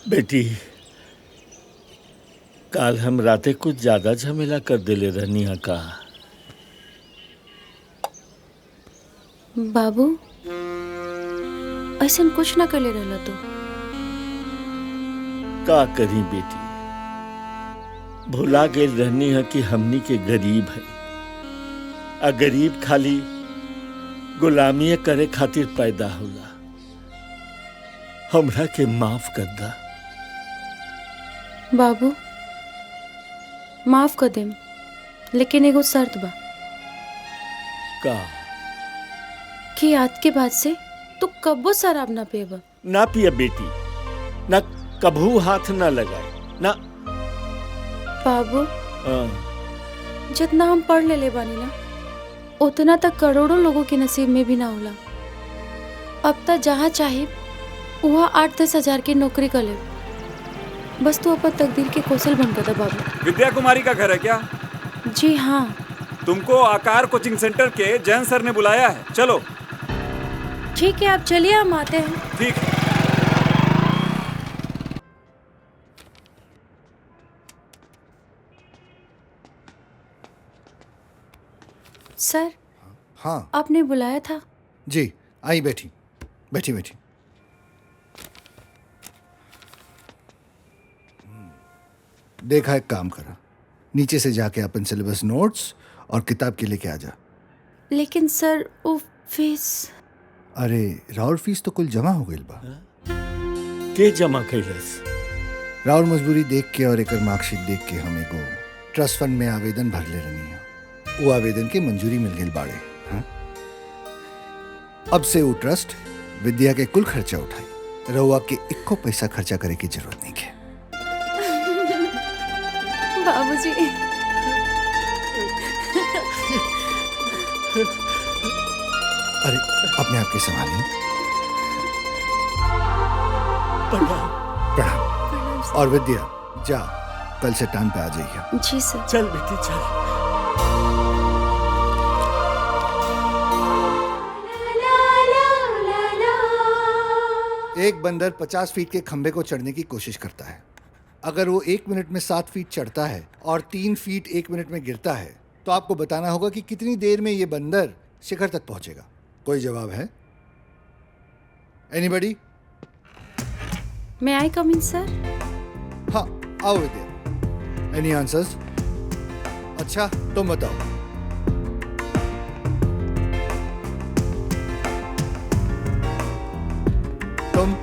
बेटी, काल हम राते कुछ ज्यादा झमेला कर दिले रहनी का। बाबू ऐसा कुछ ना करले रहला तो का करी बेटी, भुला गेल रहनी है कि हमनी के गरीब है। आ गरीब खाली गुलामी करे खातिर पैदा होला। हमरा के माफ कर दा। बाबू माफ कर देम, लेकिन एगो शर्त बा का? कि आज के बाद से तू कब्बो शराब ना पिएबा। ना पिए बेटी, ना कभू हाथ ना लगाए ना। बाबू जितना हम पढ़ ले बानी ना, उतना तक करोड़ों लोगों के नसीब में भी ना होला। अब तक जहाँ चाहे वहाँ 8-10 हजार की नौकरी कर ले। बस तू अपन तकदीर के कौशल बन कर बाबू। विद्या कुमारी का घर है क्या? जी हाँ। तुमको आकार कोचिंग सेंटर के जैन सर ने बुलाया है, चलो। ठीक है, आप चलिए, हम आते हैं। ठीक है। सर। हाँ, आपने बुलाया था? जी आई, बैठी बैठी बैठी। देखा, एक काम करा, नीचे से जाके अपन सिलेबस नोट्स और किताब के लेके आ जा। लेकिन सर वो फीस। अरे राउर फीस तो कुल जमा हो गई बा। के जमा कैलस? राउर मजबूरी देख के और एकर मार्कशीट देख के हम एगो ट्रस्ट फंड में आवेदन भर ले रही है। वो आवेदन के मंजूरी मिल गई बाड़े। हाँ? अब से वो ट्रस्ट विद्या के कुल खर्चा उठाई। रउआ के इक्को पैसा खर्चा करे की जरूरत नहीं है। बाबूजी। अरे अपने आप के संभालिए। प्रणाम। और विद्या जा, कल से टाइम पे आ जाइए। जी सर। चल बेटी चल। एक बंदर 50 फीट के खंबे को चढ़ने की कोशिश करता है। अगर वो 1 मिनट में 7 फीट चढ़ता है और 3 फीट 1 मिनट में गिरता है, तो आपको बताना होगा कि कितनी देर में ये बंदर शिखर तक पहुंचेगा। कोई जवाब है? Anybody? May I come in, sir? हाँ, आओ विद्या। Any answers? अच्छा, तुम बताओ। तुम?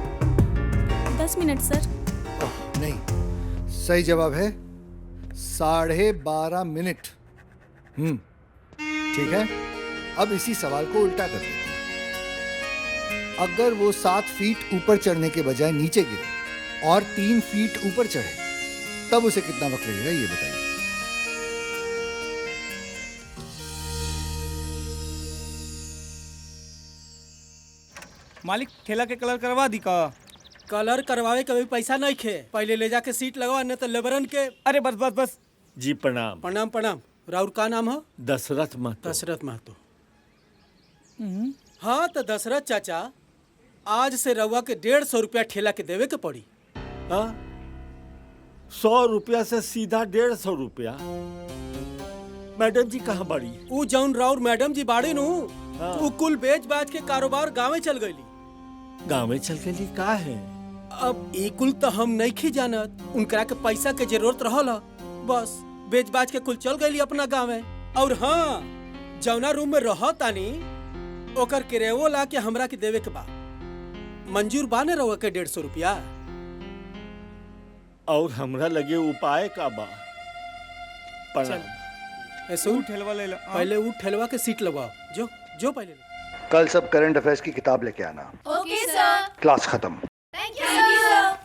10 मिनट सर। नहीं, सही जवाब है 12.5 मिनट। ठीक है, अब इसी सवाल को उल्टा कर देते हैं। अगर वो 7 फीट ऊपर चढ़ने के बजाय नीचे गिरे और 3 फीट ऊपर चढ़े, तब उसे कितना वक्त लगेगा, ये बताइए। मालिक, ठेला के कलर करवा दी का? कलर करवावे के भी पैसा नहीं खे। पहले ले जाके सीट लगवा, नहीं तो लेबरन के। अरे बस बस बस। जी प्रणाम। प्रणाम प्रणाम। राउर का नाम है? दशरथ महतो। दशरथ महतो। हाँ तो दशरथ चाचा, आज से रउआ के 150 रुपया ठेला के देवे के पड़ी। 100 रुपया से सीधा 150 रुपया? मैडम जी कहाँ बाड़ी? ऊ जौन राउर मैडम जी बाड़ी नु, ऊ कुल बेच बाच के कारोबार गाँव चल गई। गाँव में चल गई का है? अब ई कुल तो हम नहीं खी जानत। उनकरा के पैसा के जरूरत रहल, बस बेच बाच के कुल चल गई अपना गाँव में। और हाँ, जौना रूम में रह तानी ओकर किरायो ला के हमरा के देवे के बा। मंजूर बाने रहुआ के 150 रुपया? और हमरा लगे उपाय का बा? ठेलवा ले लो। पहले ऊ ठेलवा के सीट लगवाओ। जो जो पहले कल सब करंट अफेयर्स की किताब लेके आना। Okay sir. क्लास खत्म। Thank you sir.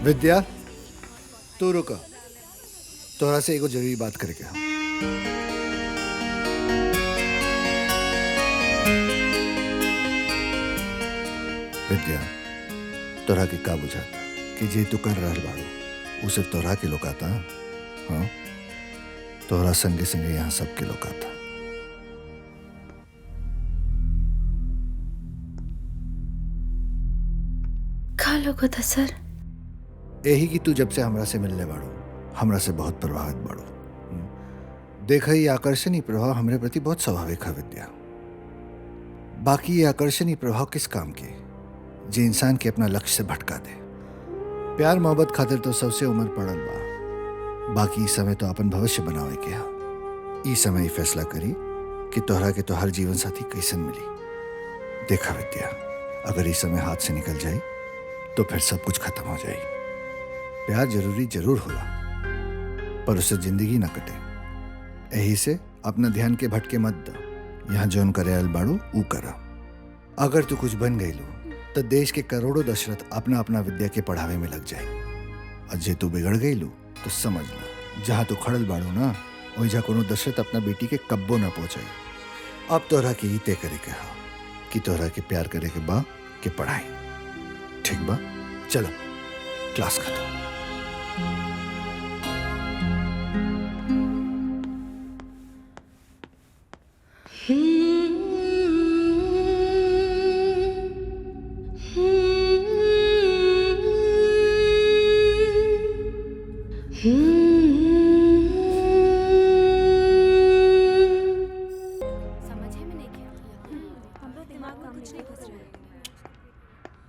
विद्या तू रुका, तोरा से एगो जरूरी बात करके हम। विद्या तोरा के का बुझाता कि जे तू कर रहल बाड़ू वो सिर्फ तोरा के लोकाता। हाँ, तोरा संगे संगे यहाँ सबके लोकाता। का लोग था सर? यही कि तू जब से हमरा से मिलने बाड़ू हमरा से बहुत प्रभावित बाड़ू। देखा ये आकर्षणी प्रभाव हमरे प्रति बहुत स्वाभाविक है विद्या। बाकी ये आकर्षणी प्रभाव किस काम के जो इंसान के अपना लक्ष्य से भटका दे। प्यार मोहब्बत खातिर तो सबसे उम्र पड़ल बा, बाकी इस समय तो अपन भविष्य बनावे के हा। ई समय फैसला करी कि तोहरा के तो हर जीवन साथी कैसन मिली। देखा विद्या, अगर इस समय हाथ से निकल जाए तो फिर सब कुछ खत्म हो जाए। प्यार जरूरी जरूर होला पर उससे जिंदगी ना कटे। यही से अपना ध्यान के भटके मत द। यहाँ जौन करे आयल बाड़ू ऊ करा। अगर तू कुछ बन गईलू तो देश के करोड़ों दशरथ अपना अपना विद्या के पढ़ावे में लग जाए। और जे तू बिगड़ गईलू तो समझ ला जहाँ तू खड़ल बाड़ू ना वही जा कोनो दशरथ अपना बेटी के कब्बो ना पहुंचाए। अब तोहरा के ही तय करे के हा कि तोहरा के प्यार करे के बा के पढ़ाई। ठीक बा, चलो क्लास खत्म।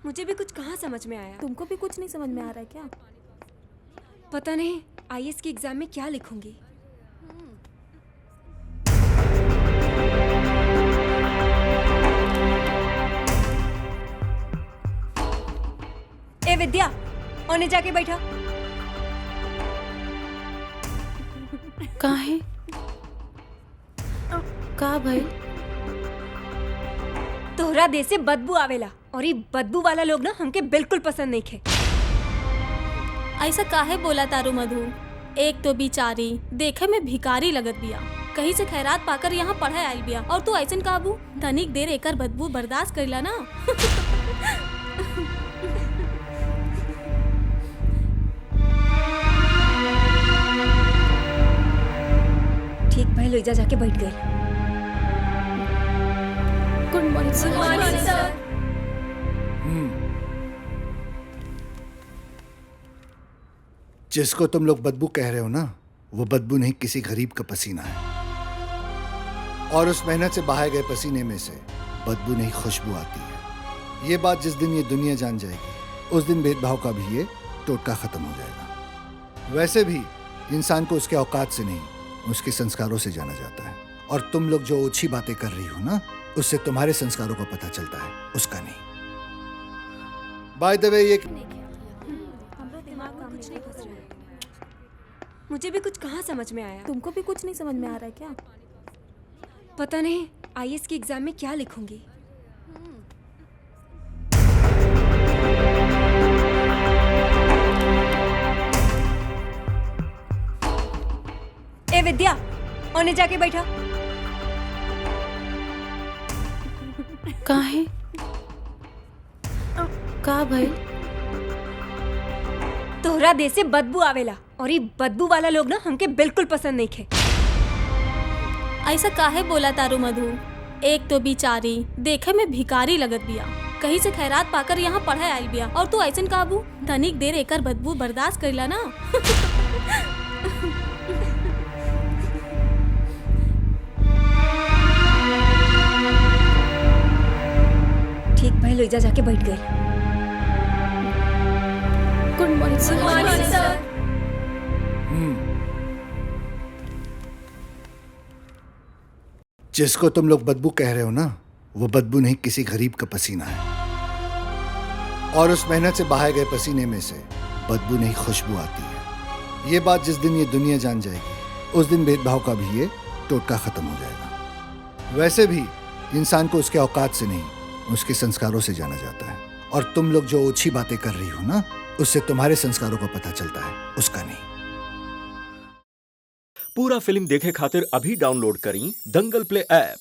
मुझे भी कुछ कहाँ समझ में आया। तुमको भी कुछ नहीं समझ में आ रहा है क्या? पता नहीं आईएएस के एग्जाम में क्या लिखूंगी। ए विद्या, ओने जाके बैठा। काहे? का भाई? तोहरा देह से बदबू आवेला और ये बदबू वाला लोग ना हमके बिल्कुल पसंद नहीं खे। ऐसा काहे बोला तारू मधु? एक तो बिचारी देखे में भिखारी लगत बिया, कहीं से खैरात पाकर यहाँ पढ़े आयल बिया और तू ऐसन काबू तनिक देर एकर बदबू बर्दाश्त करिला ना। ठीक भाई लोइजा जाके बैठ गए। Good morning sir. जिसको तुम लोग बदबू कह रहे हो ना वो बदबू नहीं किसी गरीब का पसीना है। और उस मेहनत से बहाए गए पसीने में से बदबू नहीं खुशबू आती है। ये बात जिस दिन ये दुनिया जान जाएगी उस दिन भेदभाव का भी ये टोटका खत्म हो जाएगा। वैसे भी इंसान को उसके औकात से नहीं उसके संस्कारों से जाना जाता है। और तुम लोग जो ओछी बातें कर रही हो ना उससे तुम्हारे संस्कारों का पता चलता है, उसका नहीं। बाय द वे ये मुझे भी कुछ कहाँ समझ में आया। तुमको भी कुछ नहीं समझ में आ रहा है क्या? पता नहीं आईएएस के एग्जाम में क्या लिखूंगी। ए विद्या, ओने जाके बैठा। काहे? का भाई? तोहरा देह से बदबू आवेला और ये बदबू वाला लोग ना हमके बिल्कुल पसंद नहीं खे। ऐसा काहे बोला तारू मधु? एक तो बिचारी देखे में भिखारी लगत बिया, कहीं से खैरात पाकर यहाँ पढ़े आयल बिया और तू ऐसन काबू तनिक देर एकर बदबू बर्दाश्त करिला ना। ठीक भाई लोइजा जाके बैठ गए। Good morning sir. जिसको तुम लोग बदबू कह रहे हो ना वो बदबू नहीं किसी गरीब का पसीना है। और उस मेहनत से बहाए गए पसीने में से बदबू नहीं खुशबू आती है। ये बात जिस दिन ये दुनिया जान जाएगी उस दिन भेदभाव का भी ये टोटका खत्म हो जाएगा। वैसे भी इंसान को उसके औकात से नहीं उसके संस्कारों से जाना जाता है। और तुम लोग जो ओछी बातें कर रही हो ना, उससे तुम्हारे संस्कारों का पता चलता है, उसका नहीं। पूरा फिल्म देखे खातिर अभी डाउनलोड करी दंगल प्ले ऐप।